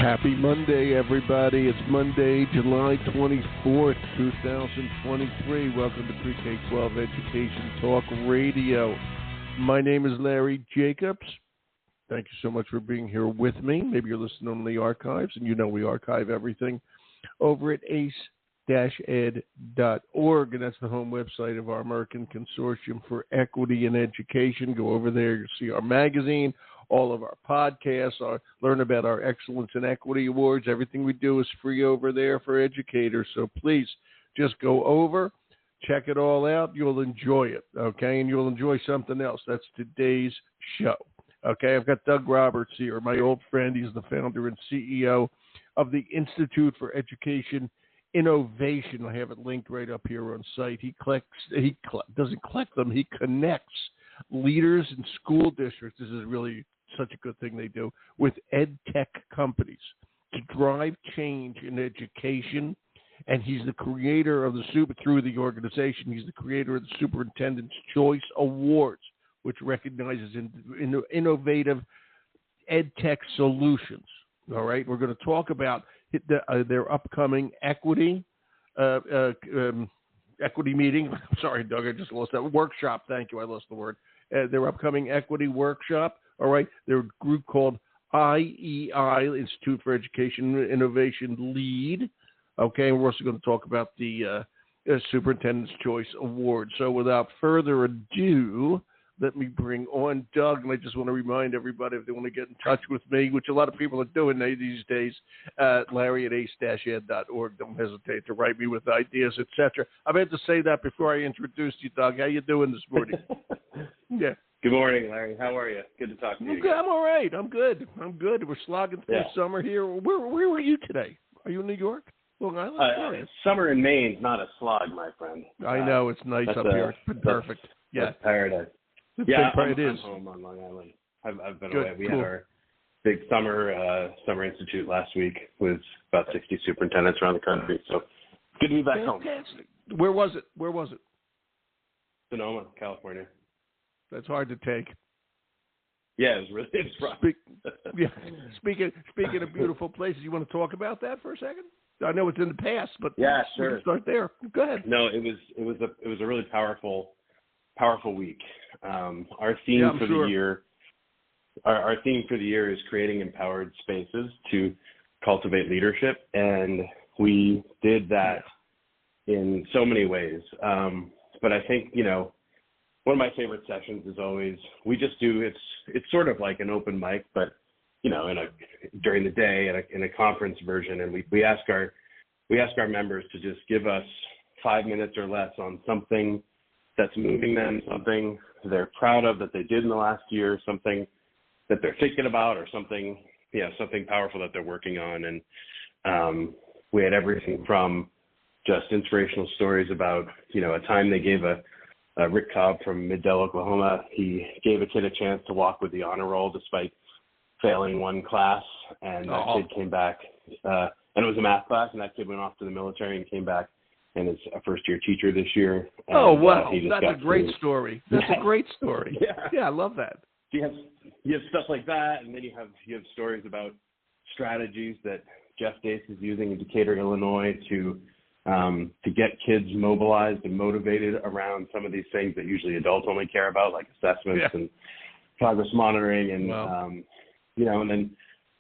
Happy Monday, everybody. It's Monday, July 24th, 2023. Welcome to PREK-12 Education Talk Radio. My name is Larry Jacobs. Thank you so much for being here with me. Maybe you're listening on the archives, and you know we archive everything over at ace-ed.org, and that's the home website of our American Consortium for Equity in Education. Go over there, you'll see our magazine, all of our podcasts, learn about our Excellence in Equity Awards. Everything we do is free over there for educators, so please just go over, check it all out. You'll enjoy it, okay? And you'll enjoy something else. That's today's show, okay? I've got Doug Roberts here, my old friend. He's the founder and CEO of the Institute for Education Innovation. I have it linked right up here on site. He doesn't collect them. He connects leaders in school districts. This is really such a good thing they do with ed tech companies to drive change in education. And he's the creator of through the organization, he's the creator of the Superintendent's Choice Awards, which recognizes innovative ed tech solutions. All right, we're going to talk about their upcoming equity meeting. Sorry, Doug, I just lost that workshop. Thank you, I lost the word. Their upcoming equity workshop. All right, they're a group called IEI, Institute for Education Innovation Lead. Okay, and we're also going to talk about the Superintendent's Choice Award. So without further ado, let me bring on Doug, and I just want to remind everybody if they want to get in touch with me, which a lot of people are doing these days, Larry at ace-ed.org. Don't hesitate to write me with ideas, etc. I meant to say that before I introduced you, Doug. How you doing this morning? Yeah. Good morning, Larry. How are you? Good to talk to you. I'm all right. I'm good. We're slogging through summer here. Where were you today? Are you in New York? Long Island? Summer in Maine, not a slog, my friend. I know. It's nice up here. It's been perfect. That's paradise. I'm home on Long Island. I've been away. We had our big summer institute last week with about 60 superintendents around the country. So good to be back home. Where was it? Sonoma, California. That's hard to take. Yeah, it's rough. Speaking of beautiful places, you want to talk about that for a second? I know it's in the past, but yeah, sure. We can start there. Go ahead. No, it was a really powerful week. Our theme for the year, our theme for the year is creating empowered spaces to cultivate leadership, and we did that in so many ways. But I think one of my favorite sessions is always it's sort of like an open mic, but during the day in a conference version, and we ask our members to just give us 5 minutes or less on something that's moving them, something they're proud of that they did in the last year, something that they're thinking about, or something powerful that they're working on. And we had everything from just inspirational stories about a time they gave a Rick Cobb from Mid-Del, Oklahoma. He gave a kid a chance to walk with the honor roll despite failing one class, and that kid came back, and it was a math class, and that kid went off to the military and came back and is a first-year teacher this year. And, wow. That's a great story. That's a great story. Yeah, I love that. You have stuff like that, and then you have stories about strategies that Jeff Dace is using in Decatur, Illinois to get kids mobilized and motivated around some of these things that usually adults only care about, like assessments and progress monitoring. And, and then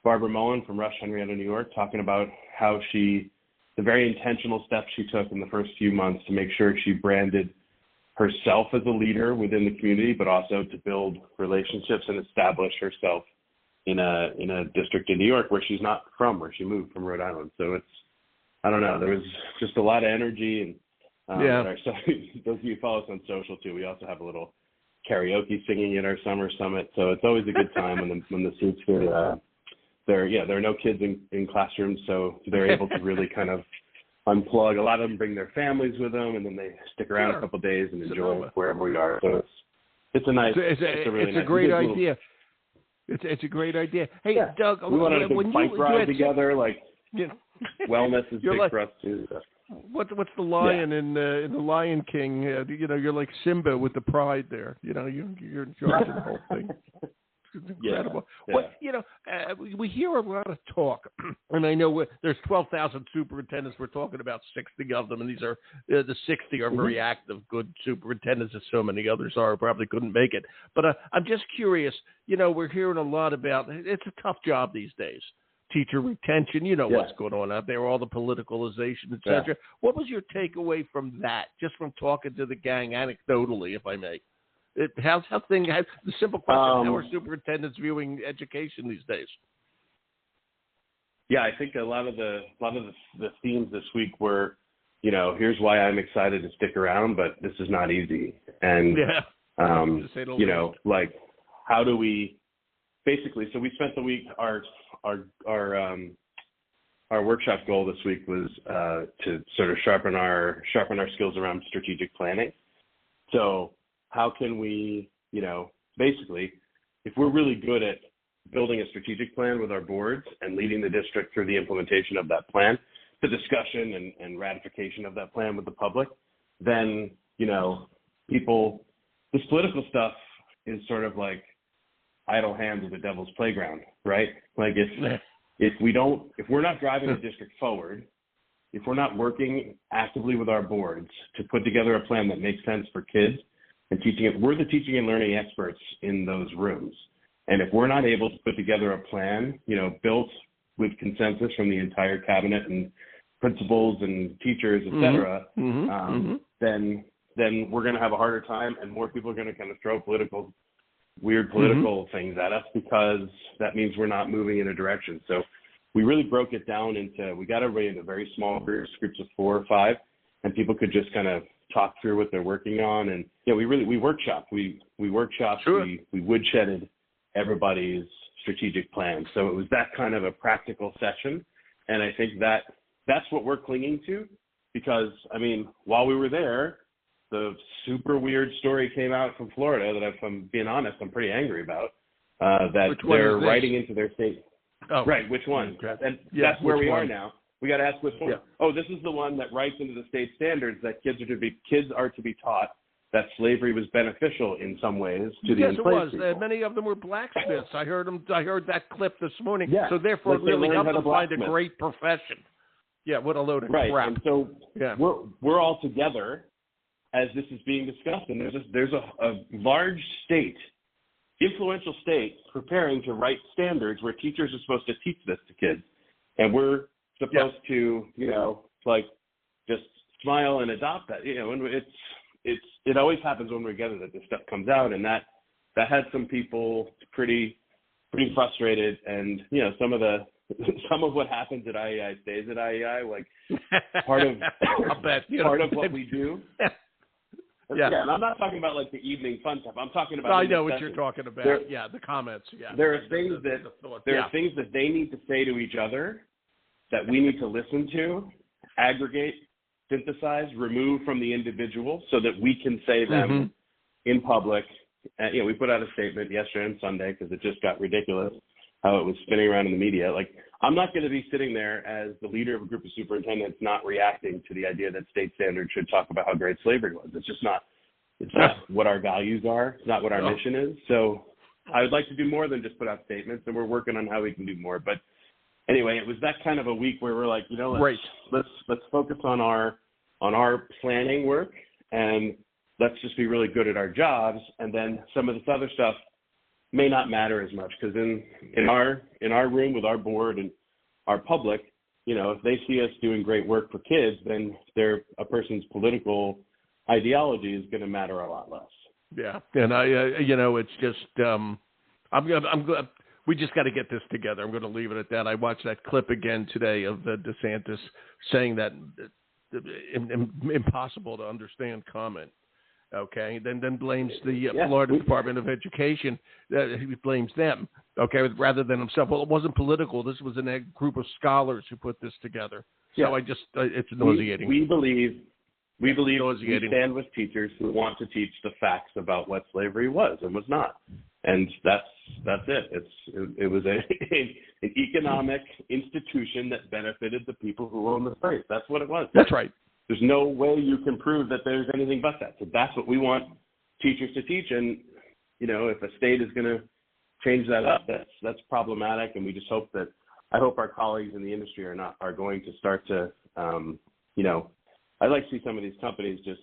Barbara Mullen from Rush, Henrietta, New York, talking about how the very intentional steps she took in the first few months to make sure she branded herself as a leader within the community, but also to build relationships and establish herself in a district in New York where she's not from, where she moved from Rhode Island. So I don't know. There was just a lot of energy, and those of you who follow us on social too, we also have a little karaoke singing at our summer summit. So it's always a good time when the suits are there are no kids in classrooms, so they're able to really kind of unplug. A lot of them bring their families with them, and then they stick around a couple of days and enjoy wherever we are. So it's a nice. It's a great idea. It's a great idea. Hey, Doug, we want to do a bike ride together, like. Wellness is big for us too. So. What's the lion in the Lion King? You're like Simba with the pride there. You're in charge of the whole thing. incredible. Yeah. Well, we hear a lot of talk, and I know there's 12,000 superintendents. We're talking about 60 of them, and these are the 60 are very active, good superintendents, as so many others are. Probably couldn't make it. But I'm just curious. We're hearing a lot about it's a tough job these days. Teacher retention, what's going on out there, all the politicalization, et cetera. What was your takeaway from that, just from talking to the gang anecdotally, if I may? The simple question, how are superintendents viewing education these days? Yeah, I think a lot of the themes this week were, here's why I'm excited to stick around, but this is not easy. And, like, how do we basically, so we spent the week, our workshop goal this week was to sort of sharpen our skills around strategic planning. So how can we, basically, if we're really good at building a strategic plan with our boards and leading the district through the implementation of that plan, the discussion and ratification of that plan with the public, then, this political stuff is sort of like idle hands of the devil's playground, right? Like if we're not driving the district forward, if we're not working actively with our boards to put together a plan that makes sense for kids and teaching it, we're the teaching and learning experts in those rooms. And if we're not able to put together a plan, built with consensus from the entire cabinet and principals and teachers, et cetera, then we're going to have a harder time, and more people are going to kind of throw weird political things at us, because that means we're not moving in a direction. So we really broke it down we got everybody into very small groups of 4 or 5, and people could just kind of talk through what they're working on. And we workshopped. We workshopped. Sure. We woodshedded everybody's strategic plan. So it was that kind of a practical session. And I think that's what we're clinging to, because, while we were there, the super weird story came out from Florida that, if I'm being honest, I'm pretty angry about, that they're writing into their state. Oh, right. Which one? And that's where we are now. We got to ask which one. Yeah. Oh, this is the one that writes into the state standards that kids are to be taught that slavery was beneficial in some ways to the enslaved people. Many of them were blacksmiths. I heard that clip this morning. Yeah. So therefore, it really helped them find a great profession. Yeah. What a load of crap. And so we're all together as this is being discussed, and there's a large state, influential state, preparing to write standards where teachers are supposed to teach this to kids, and we're supposed to, just smile and adopt that. And it always happens when we're together that this stuff comes out, and that had some people pretty frustrated, and some of what happens at IEI stays at IEI, like part of what we do. Yeah, and I'm not talking about like the evening fun stuff. I'm talking about. I know what you're talking about. The comments. Yeah, there are things are things that they need to say to each other that we need to listen to, aggregate, synthesize, remove from the individual, so that we can say them in public. And, we put out a statement yesterday and Sunday because it just got ridiculous how it was spinning around in the media. Like, I'm not going to be sitting there as the leader of a group of superintendents not reacting to the idea that state standards should talk about how great slavery was. It's just not. It's not what our values are. It's not what our mission is. So I would like to do more than just put out statements, and we're working on how we can do more. But anyway, it was that kind of a week where we're like, let's focus on our planning work, and let's just be really good at our jobs, and then some of this other stuff may not matter as much, because in our room with our board and our public, if they see us doing great work for kids, then a person's political ideology is going to matter a lot less. Yeah, and it's just we just got to get this together. I'm going to leave it at that. I watched that clip again today of DeSantis saying that impossible to understand comment. Okay, then blames the Florida Department of Education. He blames them, okay, rather than himself. Well, it wasn't political. This was a group of scholars who put this together. So it's nauseating. We believe we stand with teachers who want to teach the facts about what slavery was and was not, and that's it. It was an economic institution that benefited the people who owned the place. That's what it was. That's right. There's no way you can prove that there's anything but that. So that's what we want teachers to teach. And, if a state is going to change that up, that's problematic. And we just hope that, I hope our colleagues in the industry are going to start to, I'd like to see some of these companies just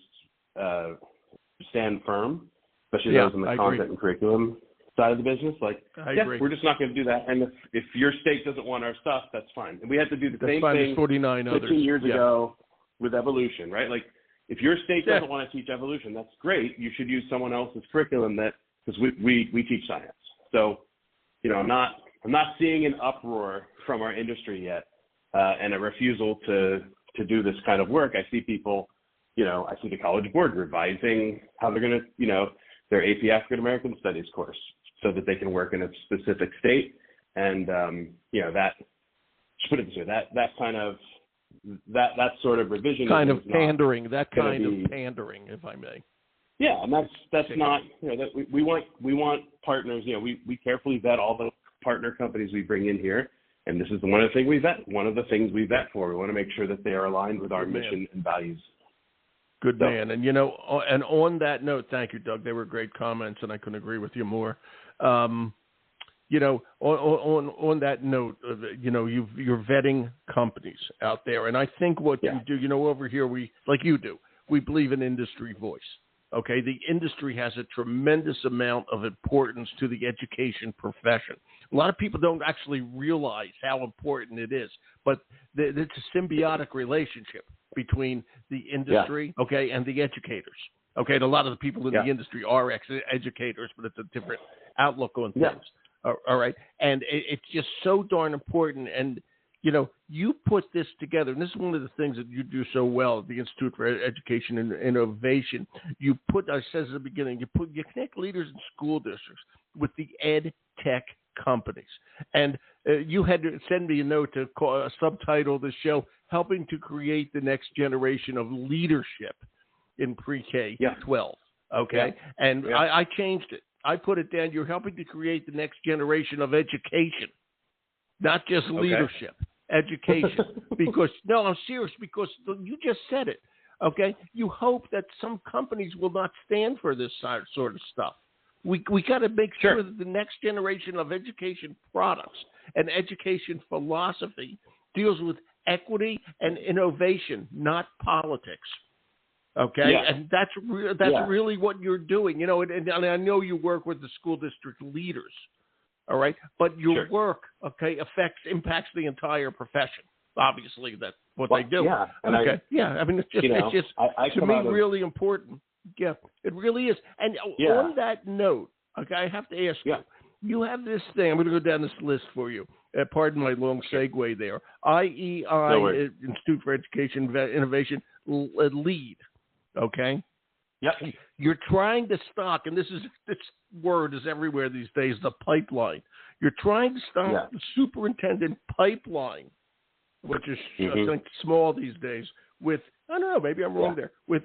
stand firm, especially those in the content and curriculum side of the business. Like, we're just not going to do that. And if your state doesn't want our stuff, that's fine. And we had to do the same thing 15 years ago with evolution, right? Like, if your state doesn't want to teach evolution, that's great. You should use someone else's curriculum because we teach science. So, I'm not seeing an uproar from our industry yet, and a refusal to do this kind of work. I see people, I see the College Board revising how they're going to, their AP African American Studies course so that they can work in a specific state. And, that, just put it this way, that sort of revision kind of pandering, pandering, if I may. Yeah, and that's not, that we want partners. We carefully vet all the partner companies we bring in here, and this is one of the things we vet for. We want to make sure that they are aligned with our mission and values. Good man. And and on that note, thank you, Doug. They were great comments, and I couldn't agree with you more. On that note, you're vetting companies out there, and I think what you do, over here we believe in industry voice. Okay, the industry has a tremendous amount of importance to the education profession. A lot of people don't actually realize how important it is, but it's a symbiotic relationship between the industry, and the educators. Okay, and a lot of the people in the industry are educators, but it's a different outlook on things. All right, and it's just so darn important. And you put this together, and this is one of the things that you do so well at the Institute for Education and Innovation. You put, I said at the beginning, you connect leaders in school districts with the ed tech companies. And you had to send me a note to subtitle the show, Helping to Create the Next Generation of Leadership in PREK-12. Okay? And I changed it. I put it down, you're helping to create the next generation of education, not just leadership. Education. Because, no, I'm serious, because you just said it, okay? You hope that some companies will not stand for this sort of stuff. We got to make sure that the next generation of education products and education philosophy deals with equity and innovation, not politics. Okay? Yeah. And that's really what you're doing. And I know you work with the school district leaders. All right, but your work, impacts the entire profession. Obviously, that's what they do. Yeah, and I mean, it's just to me really important. Yeah, it really is. And on that note, I have to ask you. You have this thing. I'm going to go down this list for you. Pardon my long segue there. IEI, Institute for Education Innovation, LEAD. Okay. Yep. You're trying to stock, and this word is everywhere these days, the pipeline. You're trying to stock the superintendent pipeline, which is I think small these days, with, I don't know, maybe I'm wrong there, with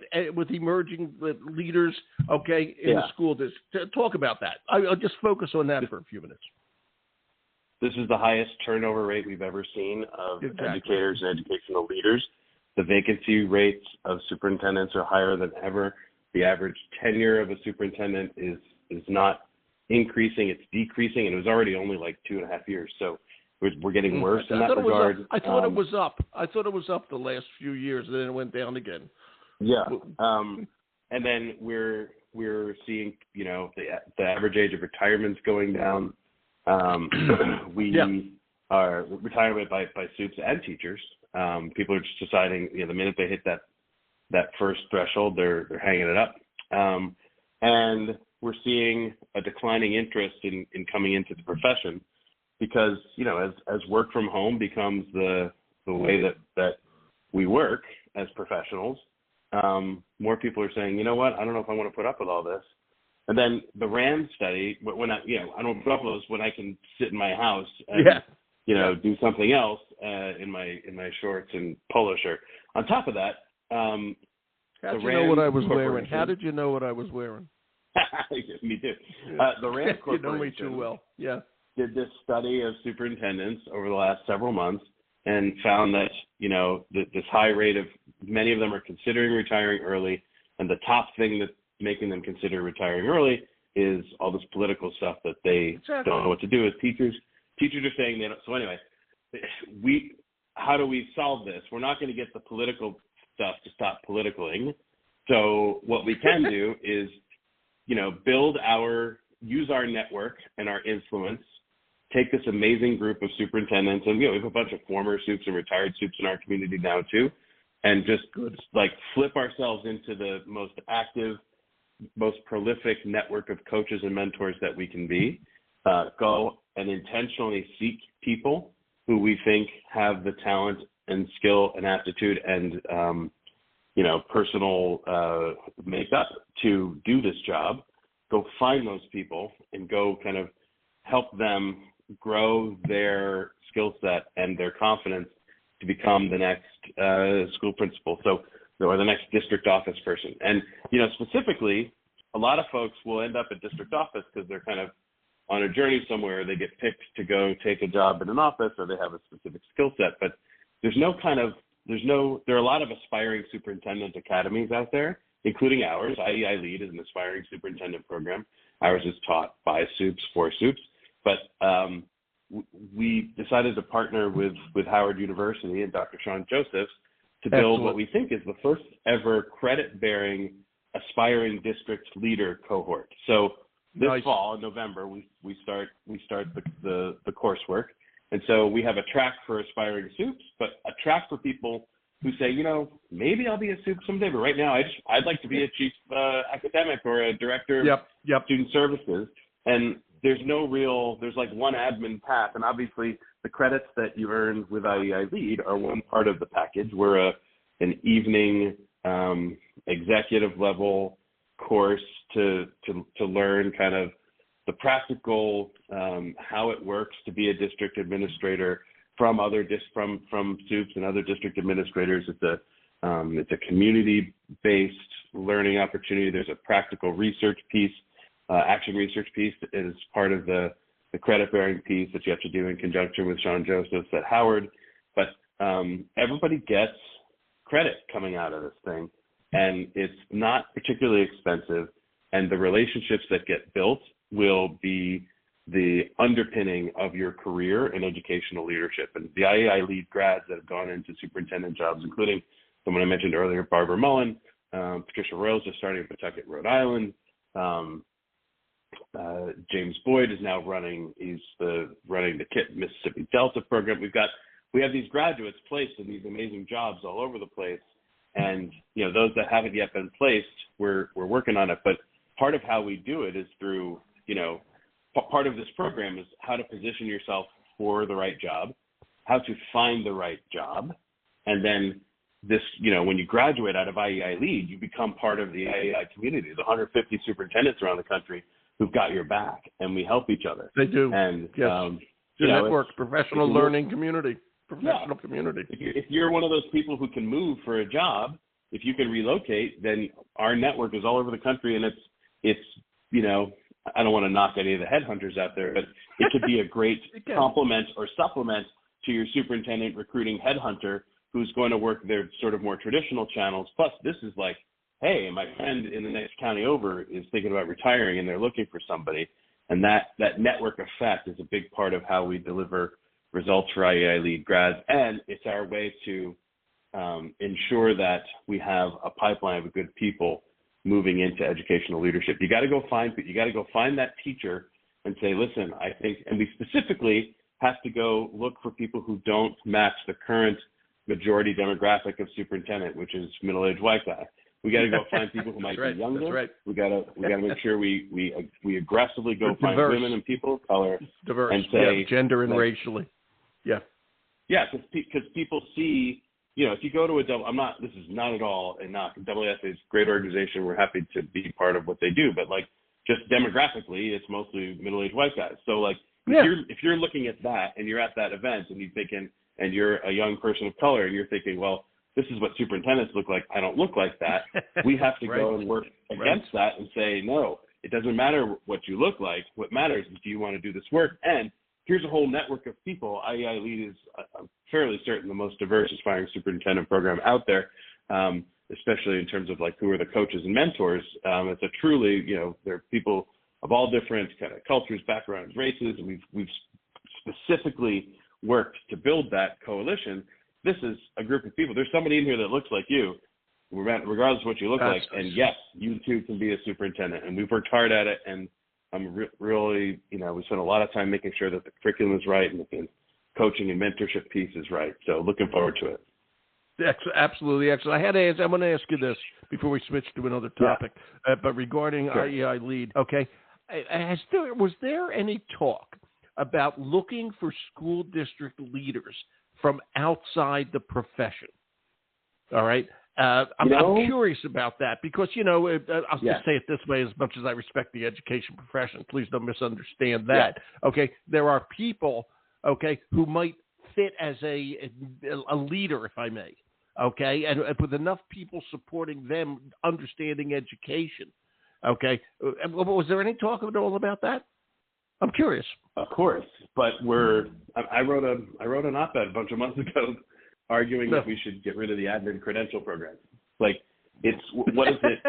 emerging leaders, in the school district. Talk about that. I'll just focus on that for a few minutes. This is the highest turnover rate we've ever seen of educators and educational leaders. The vacancy rates of superintendents are higher than ever. The average tenure of a superintendent is not increasing, it's decreasing, and it was already only like 2.5 years. So we're getting worse in that regard. I thought it was up. I thought it was up the last few years, and then it went down again. Yeah. And then we're seeing, the average age of retirement's going down. We are retirement by SUPs and teachers. People are just deciding, the minute they hit that first threshold, they're hanging it up. And we're seeing a declining interest in coming into the profession because, as work from home becomes the way that we work as professionals, more people are saying, you know what, I don't know if I want to put up with all this. And then the RAND study, when I don't put up with this when I can sit in my house and, do something else in my shorts and polo shirt. On top of that, how did you know what I was wearing? How did you know what I was wearing? Me too. The RAND Corporation you know me too well. Yeah. Did this study of superintendents over the last several months and found that, this high rate of many of them are considering retiring early. And the top thing that's making them consider retiring early is all this political stuff that they don't know what to do with. Teachers are saying they don't. So anyway, how do we solve this? We're not going to get the political stuff to stop politicking. So what we can do is, use our network and our influence, take this amazing group of superintendents, and we have a bunch of former soups and retired soups in our community now too, and just flip ourselves into the most active, most prolific network of coaches and mentors that we can be. Go and intentionally seek people who we think have the talent and skill and aptitude and personal makeup to do this job. Go find those people and go kind of help them grow their skill set and their confidence to become the next school principal, or the next district office person. And specifically, a lot of folks will end up at district office because they're kind of on a journey somewhere. They get picked to go take a job in an office, or they have a specific skill set. But there are a lot of aspiring superintendent academies out there, including ours. IEI Lead is an aspiring superintendent program. Ours is taught by soups for soups. But we decided to partner with Howard University and Dr. Sean Josephs to build what we think is the first ever credit-bearing aspiring district leader cohort. So this fall in November, we start the coursework. And so we have a track for aspiring soups, but a track for people who say, maybe I'll be a soup someday, but right now I'd like to be a chief academic or a director of student services. And there's like one admin path. And obviously the credits that you earn with IEI Lead are one part of the package. We're an evening executive level course to learn kind of the practical, how it works to be a district administrator from soups and other district administrators. It's a community-based learning opportunity. There's a practical research piece, action research piece is part of the credit-bearing piece that you have to do in conjunction with Sean Josephs at Howard. But everybody gets credit coming out of this thing, and it's not particularly expensive, and the relationships that get built will be the underpinning of your career in educational leadership. And the IEI Lead grads that have gone into superintendent jobs, including someone I mentioned earlier, Barbara Mullen, Patricia Royals just starting in Pawtucket, Rhode Island. James Boyd is now running the KIT Mississippi Delta program. We have these graduates placed in these amazing jobs all over the place. And, those that haven't yet been placed, we're working on it. But part of how we do it is through, part of this program is how to position yourself for the right job, how to find the right job. And then this, when you graduate out of IEI Lead, you become part of the IEI community. There's 150 superintendents around the country who've got your back, and we help each other. They do. And, yes. Network, professional learning community. Professional community. If you're one of those people who can move for a job, if you can relocate, then our network is all over the country, and it's I don't want to knock any of the headhunters out there, but it could be a great complement or supplement to your superintendent recruiting headhunter who's going to work their sort of more traditional channels. Plus, this is like, hey, my friend in the next county over is thinking about retiring and they're looking for somebody. And that network effect is a big part of how we deliver results for IEI Lead grads. And it's our way to ensure that we have a pipeline of good people moving into educational leadership. You got to go find that teacher and say, listen, I think, and we specifically have to go look for people who don't match the current majority demographic of superintendent, which is middle-aged white guy. We got to go find people who might be younger. That's right. We got to make sure we aggressively go find women and people of color and say gender and racially. Yeah, because people see, if you go to this is not at all a knock. AASA is a great organization. We're happy to be part of what they do, but just demographically, it's mostly middle-aged white guys. So if you're looking at that and you're at that event and you're thinking, and you're a young person of color and you're thinking, well, this is what superintendents look like. I don't look like that. We have to go and work against that and say, no, it doesn't matter what you look like. What matters is, do you want to do this work? And here's a whole network of people. IEI Lead is fairly certain the most diverse aspiring superintendent program out there, especially in terms of who are the coaches and mentors. It's a truly, there are people, a of all different kind of cultures, backgrounds, races. And we've specifically worked to build that coalition. This is a group of people. There's somebody in here that looks like you, regardless of what you look like. And yes, you too can be a superintendent. And we've worked hard at it. And I'm really, we spent a lot of time making sure that the curriculum is right and that the coaching and mentorship piece is right. So looking forward to it. Absolutely excellent. I'm going to ask you this before we switch to another topic, but regarding IEI lead, okay, was there any talk about looking for school district leaders from outside the profession? All right. I'm curious about that because, I'll just say it this way, as much as I respect the education profession, please don't misunderstand that. Yeah. Okay. There are people, who might fit as a leader, if I may. Okay, and with enough people supporting them, understanding education. Okay, was there any talk at all about that? I'm curious. Of course, but I wrote an op-ed a bunch of months ago arguing that we should get rid of the admin credential program. Like, what is it?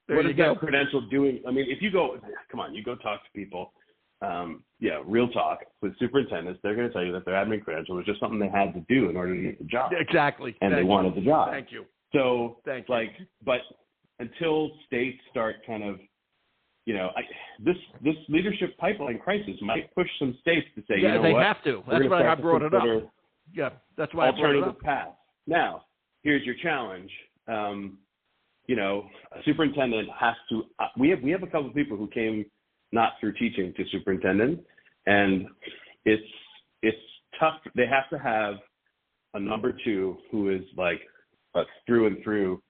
What is that credential doing? I mean, if you go, you go talk to people. Real talk with superintendents, they're going to tell you that their admin credential was just something they had to do in order to get the job. Exactly. And they wanted the job. Thank you. So, but until states start kind of, this leadership pipeline crisis might push some states to say, they have to. That's why I brought it up. Yeah, that's why I brought it up. Alternative path. Now, here's your challenge. A superintendent has to. We have a couple of people who came not through teaching to superintendent, and it's tough. They have to have a number two who is like a through and through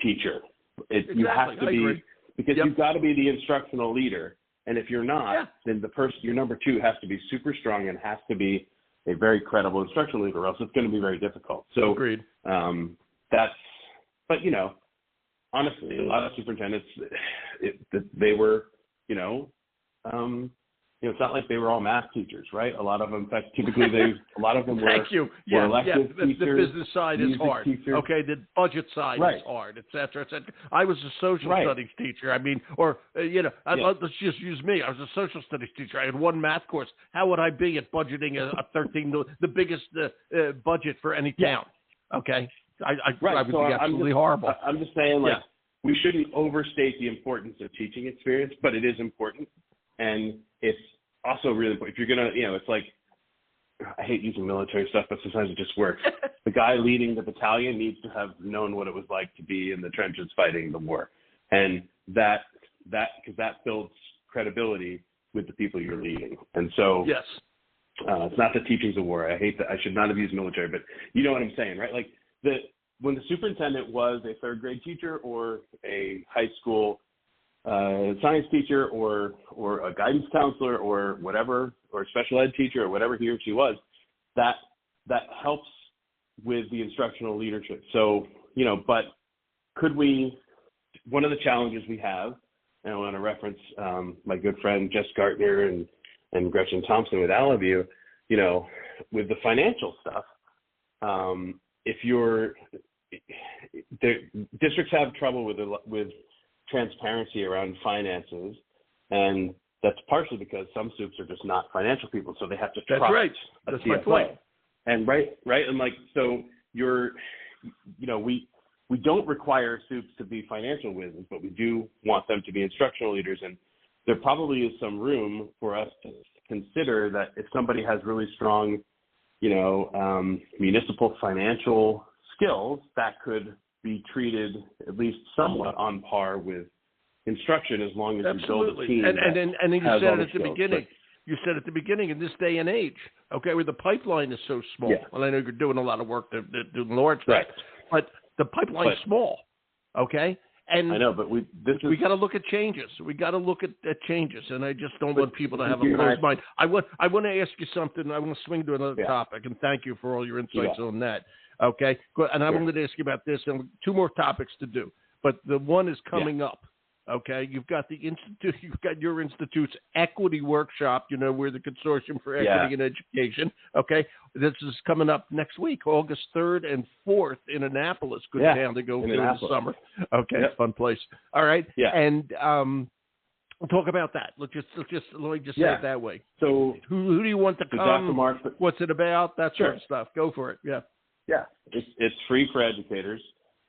teacher. Exactly. You have to be, agree. Because you've got to be the instructional leader, and if you're not, then your number two has to be super strong and has to be a very credible instructional leader, or else it's going to be very difficult. So agreed. But honestly, a lot of superintendents, they were. It's not like they were all math teachers, right? A lot of them, in fact, typically a lot of them were. Thank you. Yeah, elective teachers. The business side is hard. Teachers. Okay, the budget side is hard, et cetera, et cetera. I was a social studies teacher. I mean, let's just use me. I was a social studies teacher. I had one math course. How would I be at budgeting a 13, the biggest budget for any town? Okay, I would be absolutely horrible. I'm just saying, we shouldn't overstate the importance of teaching experience, but it is important. And it's also really important. If you're going to, it's like, I hate using military stuff, but sometimes it just works. The guy leading the battalion needs to have known what it was like to be in the trenches fighting the war. And because that builds credibility with the people you're leading. And so it's not that teaching's a war. I hate that. I should not have used military, but you know what I'm saying, right? Like when the superintendent was a third grade teacher or a high school science teacher or a guidance counselor or whatever, or a special ed teacher or whatever he or she was, that helps with the instructional leadership. So, but one of the challenges we have, and I want to reference my good friend Jess Gartner and Gretchen Thompson with Alleview, with the financial stuff, districts have trouble with transparency around finances, and that's partially because some soups are just not financial people, so they have to trust That's a CFO. my point. And right, and so we don't require soups to be financial wizards, but we do want them to be instructional leaders, and there probably is some room for us to consider that if somebody has really strong, municipal financial skills, that could be treated at least somewhat on par with instruction, as long as you build a team. And you said it at the beginning. You said at the beginning, in this day and age, where the pipeline is so small. Yeah. Well, I know you're doing a lot of work to do large things, but the pipeline is small. Okay. And I know, but we got to look at changes. We got to look at changes, and I just don't want people to have a closed mind. I want to ask you something. I want to swing to another topic, and thank you for all your insights on that. Okay, good. And I'm going to ask you about this, and two more topics to do. But the one is coming up. Okay, you've got the institute. You've got your institute's equity workshop. We're the Consortium for Equity in Education. Okay, this is coming up next week, August 3rd and 4th in Annapolis. Good town to go during the summer. Okay, fun place. All right. Yeah. And Talk about that. Let me just say it that way. So who do you want to come? Dr. Mark, what's it about? That sort of stuff. Go for it. Yeah. Yeah. It's free for educators.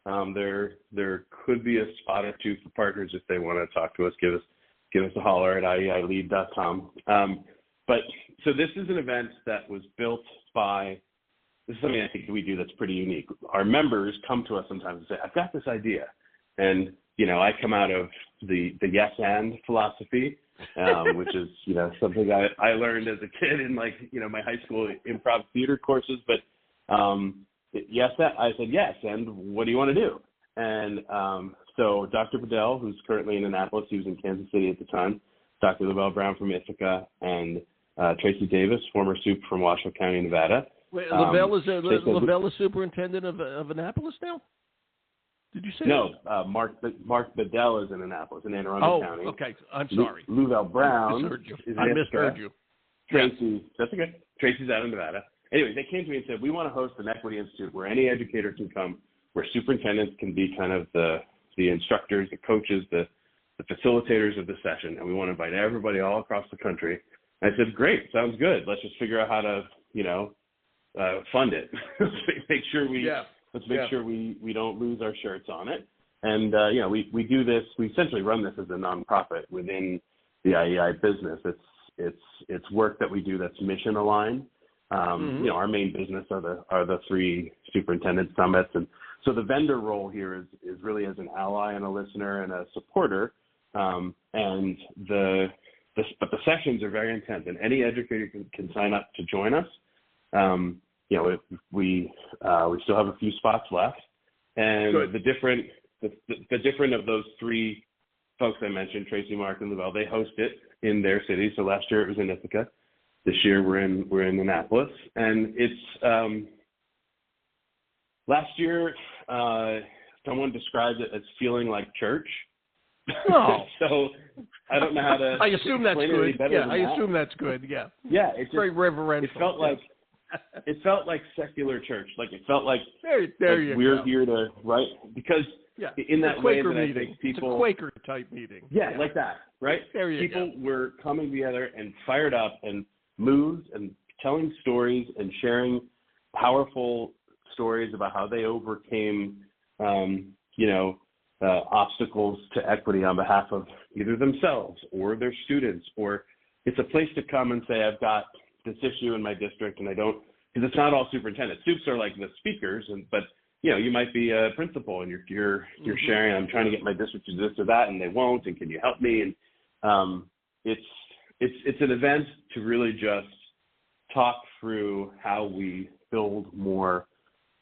There could be a spot or two for partners if they want to talk to us. Give us a holler at ieilead.com. But so this is an event that was built by. This is something I think we do that's pretty unique. Our members come to us sometimes and say, "I've got this idea," and I come out of the yes and philosophy, which is something I learned as a kid in my high school improv theater courses. But yes, I said yes, and what do you want to do? And so Dr. Bedell, who's currently in Annapolis, he was in Kansas City at the time. Dr. Lavelle Brown from Ithaca, and Tracy Davis, former soup from Washoe County, Nevada. Wait, Lavelle is superintendent of Annapolis now? Did you say no? Mark Bedell is in Annapolis, in Anne Arundel County. Oh, okay. I'm sorry. Lavelle Brown I misheard you. Tracy, that's okay. Tracy's out in Nevada. Anyway, they came to me and said, we want to host an Equity Institute where any educator can come, where superintendents can be kind of the instructors, the coaches, the facilitators of the session, and we want to invite everybody all across the country. And I said, great, sounds good. Let's just figure out how to, fund it. Let's make sure we don't lose our shirts on it. And we do this. We essentially run this as a nonprofit within the IEI business. It's work that we do that's mission aligned. Our main business are the 3 superintendent summits, and so the vendor role here is really as an ally and a listener and a supporter. But the sessions are very intense, and any educator can sign up to join us. We still have a few spots left, and good. the different of those 3 folks I mentioned, Tracy, Mark, and Lavelle, they host it in their city. So last year it was in Ithaca. This year we're in Annapolis, and it's last year someone described it as feeling like church. Oh. So I don't know how to. I assume that's good. Yeah, I assume that's good. Yeah. Yeah, it's very reverential. It felt like secular church. Like it felt like we're here to because in that way that I think people it's a Quaker type meeting. Yeah, like that, right? People were coming together and fired up and moved and telling stories and sharing powerful stories about how they overcame, obstacles to equity on behalf of either themselves or their students. Or it's a place to come and say, I've got this issue in my district, and I don't, because it's not all superintendents. Soups are like the speakers, but you might be a principal and you're sharing. I'm trying to get my district to this or that, and they won't. And can you help me? And it's an event to really just talk through how we build more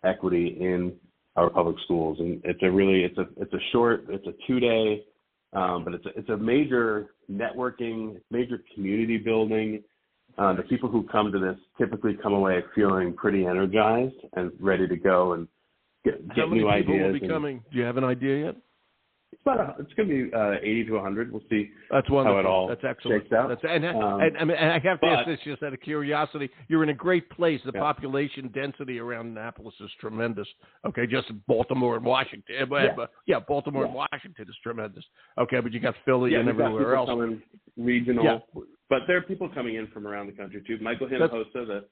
equity in our public schools. And it's a 2-day, but it's a major networking, major community building. The people who come to this typically come away feeling pretty energized and ready to go and get new ideas. How many people will be coming? Do you have an idea yet? It's going to be 80 to 100. We'll see. That's wonderful. How it all That's excellent. Shakes out. And I have to ask this just out of curiosity. You're in a great place. The population density around Annapolis is tremendous. Okay, just Baltimore and Washington. Baltimore and Washington is tremendous. Okay, but you got Philly and everywhere else. Regional. Yeah. But there are people coming in from around the country too. Michael Hinojosa,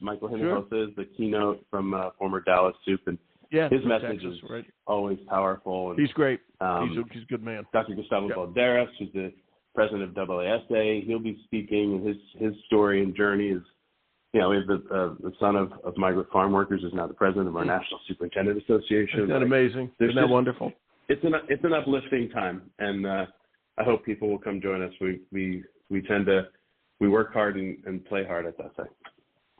Michael Hinojosa is the keynote from former Dallas Soup, and his message is always powerful. And, he's great. He's a good man. Dr. Gustavo Valderas, who's the president of AASA, he'll be speaking, and his story and journey is, we have the son of migrant farm workers is now the president of our National Superintendent Association. Isn't that amazing? Isn't that wonderful? It's an uplifting time, and I hope people will come join us. We work hard and play hard at that site.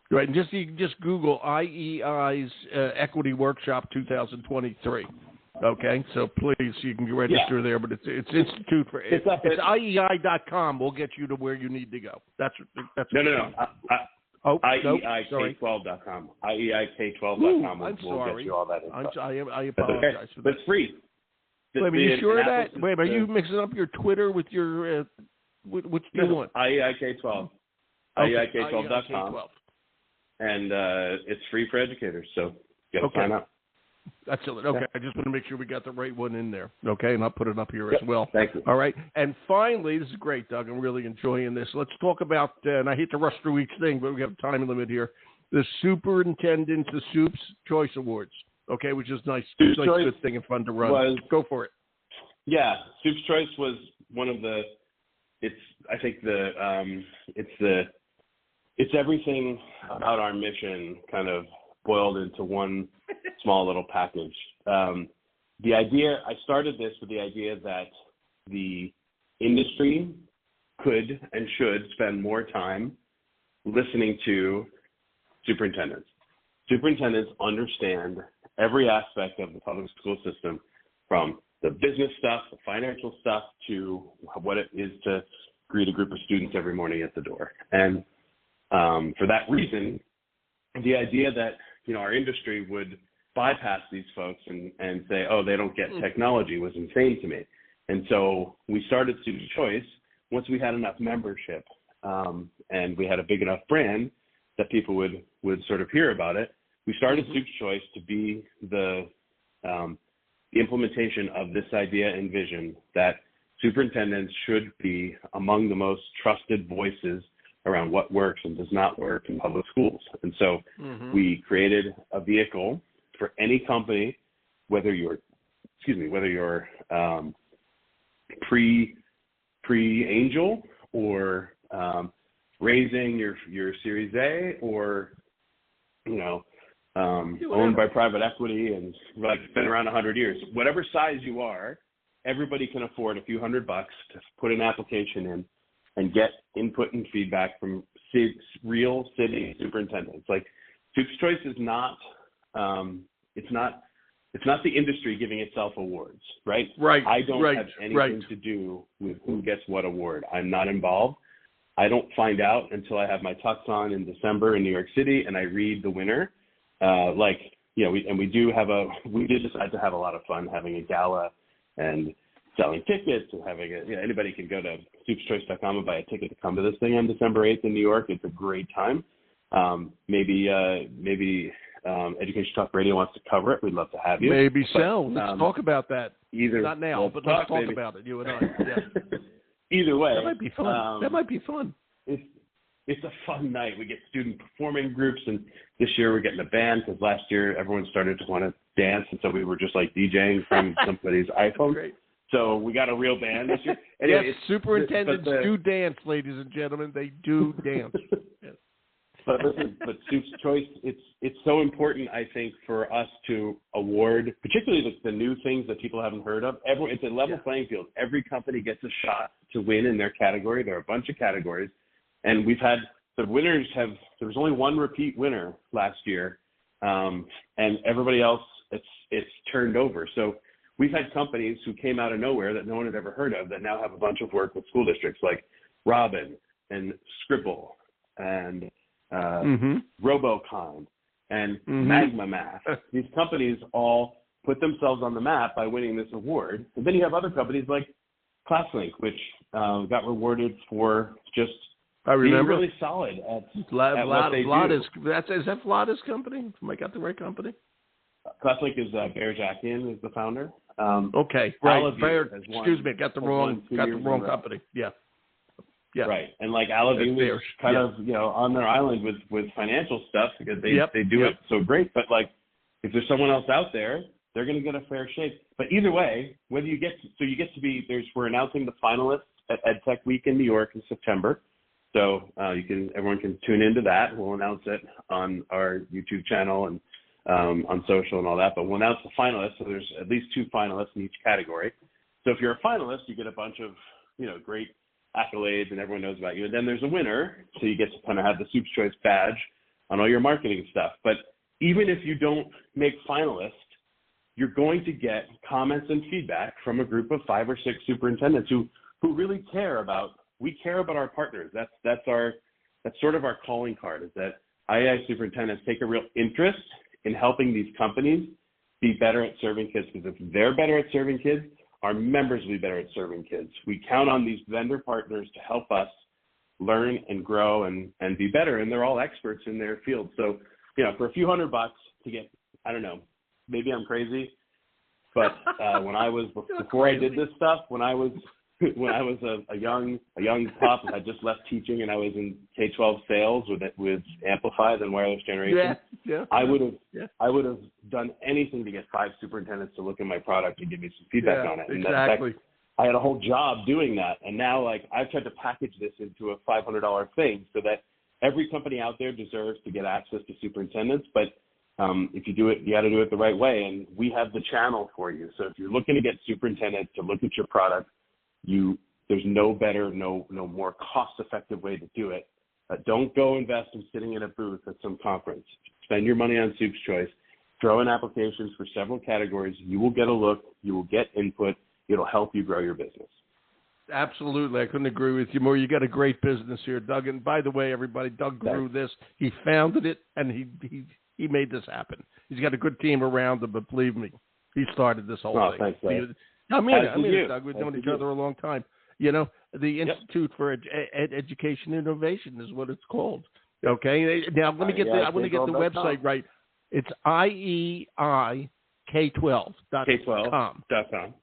Right, and you can just Google IEI's Equity Workshop 2023. Okay, so please, you can register there, but it's Institute for it's IEI.com. We'll get you to where you need to go. That's no. IEIK12.com. IEIK12.com. We'll get you all that info. I apologize for that. But it's free. Wait, are you sure of that? Wait, are you mixing up your Twitter with your which do you want? IEIK12. IEIK12.com. And it's free for educators, so sign up. That's it. Okay, I just want to make sure we got the right one in there. Okay, and I'll put it up here as well. Thank you. All right. And finally, this is great, Doug. I'm really enjoying this. Let's talk about, and I hate to rush through each thing, but we have a time limit here, the Superintendent's, the Soup's Choice Awards, okay, which is nice. It's a nice, good thing and fun to run. Go for it. Yeah, Soup's Choice was one of the, it's everything about our mission kind of boiled into one small little package. The idea, I started this with the idea that the industry could and should spend more time listening to superintendents. Superintendents understand every aspect of the public school system, from the business stuff, the financial stuff, to what it is to greet a group of students every morning at the door. And for that reason, the idea that, our industry would bypass these folks and say, oh, they don't get technology was insane to me. And so we started Soup's Choice once we had enough membership and we had a big enough brand that people would sort of hear about it. We started Soup's Choice to be the implementation of this idea and vision that superintendents should be among the most trusted voices around what works and does not work in public schools. And so we created a vehicle for any company, whether you're pre-angel or raising your Series A, or owned by private equity and been around 100 years. Whatever size you are, everybody can afford a few $100 to put an application in and get input and feedback from real city superintendents. Like, Soup's Choice is not, it's not the industry giving itself awards, right? Right. I don't have anything to do with who gets what award. I'm not involved. I don't find out until I have my tux on in December in New York City and I read the winner. We did decide to have a lot of fun having a gala and selling tickets and having anybody can go to soupschoice.com and buy a ticket to come to this thing on December 8th in New York. It's a great time. Maybe Education Talk Radio wants to cover it. We'd love to have you. Maybe so. Let's talk about that. Not now, but let's talk about it, you and I. Yeah. Either way. That might be fun. That might be fun. It's a fun night. We get student performing groups, and this year we're getting a band because last year everyone started to want to dance, and so we were just like DJing from somebody's iPhone. Great. So we got a real band this year. Anyway, yes, superintendents do dance, ladies and gentlemen. They do dance. Yes. But Soup's Choice, it's so important, I think, for us to award, particularly the new things that people haven't heard of. It's a level playing field. Every company gets a shot to win in their category. There are a bunch of categories. And we've had the winners there was only one repeat winner last year. And everybody else, it's turned over. So we've had companies who came out of nowhere that no one had ever heard of that now have a bunch of work with school districts, like Robin and Scribble and Robocon and Magma Math. These companies all put themselves on the map by winning this award. And then you have other companies like ClassLink, which got rewarded for just being really solid at what they do. Is that Vlada's company? Have I got the right company? ClassLink is Bear Jackian is the founder. Okay, right. Excuse me, got the wrong company. Yeah. Yeah. Right. And like Alavine was kind of, on their island with financial stuff because they do it so great. But like, if there's someone else out there, they're going to get a fair shake. But either way, whether you get to be, we're announcing the finalists at EdTech Week in New York in September. So everyone can tune into that. We'll announce it on our YouTube channel and on social and all that. But we'll announce the finalists. So there's at least 2 finalists in each category. So if you're a finalist, you get a bunch of, great accolades and everyone knows about you. And then there's a winner. So you get to kind of have the Soup's Choice badge on all your marketing stuff. But even if you don't make finalists, you're going to get comments and feedback from a group of 5 or 6 superintendents who really care about our partners. That's sort of our calling card, is that IAI superintendents take a real interest in helping these companies be better at serving kids, because if they're better at serving kids, our members will be better at serving kids. We count on these vendor partners to help us learn and grow and be better, and they're all experts in their field. So, for a few $100 to get, maybe I'm crazy, but when I was before I did this stuff, when I was a young pup, I just left teaching and I was in K-12 sales with Amplified and wireless generation. I would have done anything to get 5 superintendents to look at my product and give me some feedback on it. And exactly. I had a whole job doing that, and now I've tried to package this into a $500 thing so that every company out there deserves to get access to superintendents, but if you do it, you got to do it the right way, and we have the channel for you. So if you're looking to get superintendents to look at your product, there's no better, no more cost-effective way to do it. Don't go invest in sitting in a booth at some conference. Spend your money on Soup's Choice. Throw in applications for several categories. You will get a look. You will get input. It'll help you grow your business. Absolutely. I couldn't agree with you more. You got a great business here, Doug. And by the way, everybody, Doug grew this. He founded it, and he made this happen. He's got a good team around him, but believe me, he started this whole thing. Thanks, Doug. I mean it, Doug. We've known each other a long time. You know, the Institute for Education Innovation is what it's called. Okay. Now let me get I want to get the website right. It's IEIK12.com. K12.com.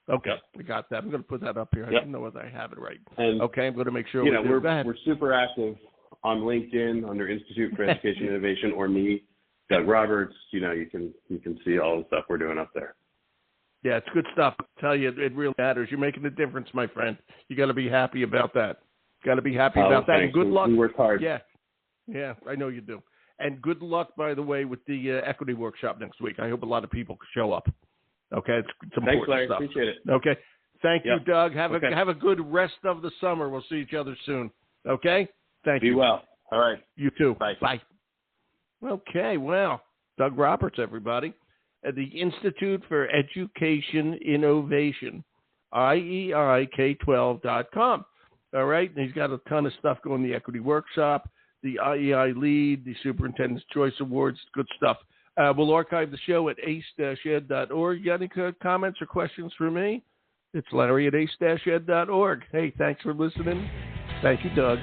Okay, we got that. I'm going to put that up here. I don't know whether I have it right. And, okay, I'm going to make sure we're super active on LinkedIn under Institute for Education Innovation or me, Doug Roberts. You can see all the stuff we're doing up there. Yeah, it's good stuff. I tell you, it really matters. You're making a difference, my friend. You got to be happy about that. Got to be happy about that. And good luck. We work hard. Yeah, I know you do. And good luck, by the way, with the equity workshop next week. I hope a lot of people show up. Okay, it's important Thanks, Larry. stuff. Appreciate it. Okay, thank you, Doug. Have a good rest of the summer. We'll see each other soon. Okay, thank you. Be well. All right. You too. Bye. Bye. Okay, well, Doug Roberts, everybody, at the Institute for Education Innovation, IEIK12.com. All right, and he's got a ton of stuff going. The equity workshop, the IEI lead, the Superintendent's Choice Awards, good stuff. We'll archive the show at ace-ed.org. You got any comments or questions for me? It's Larry at ace-ed.org. Hey, thanks for listening. Thank you, Doug.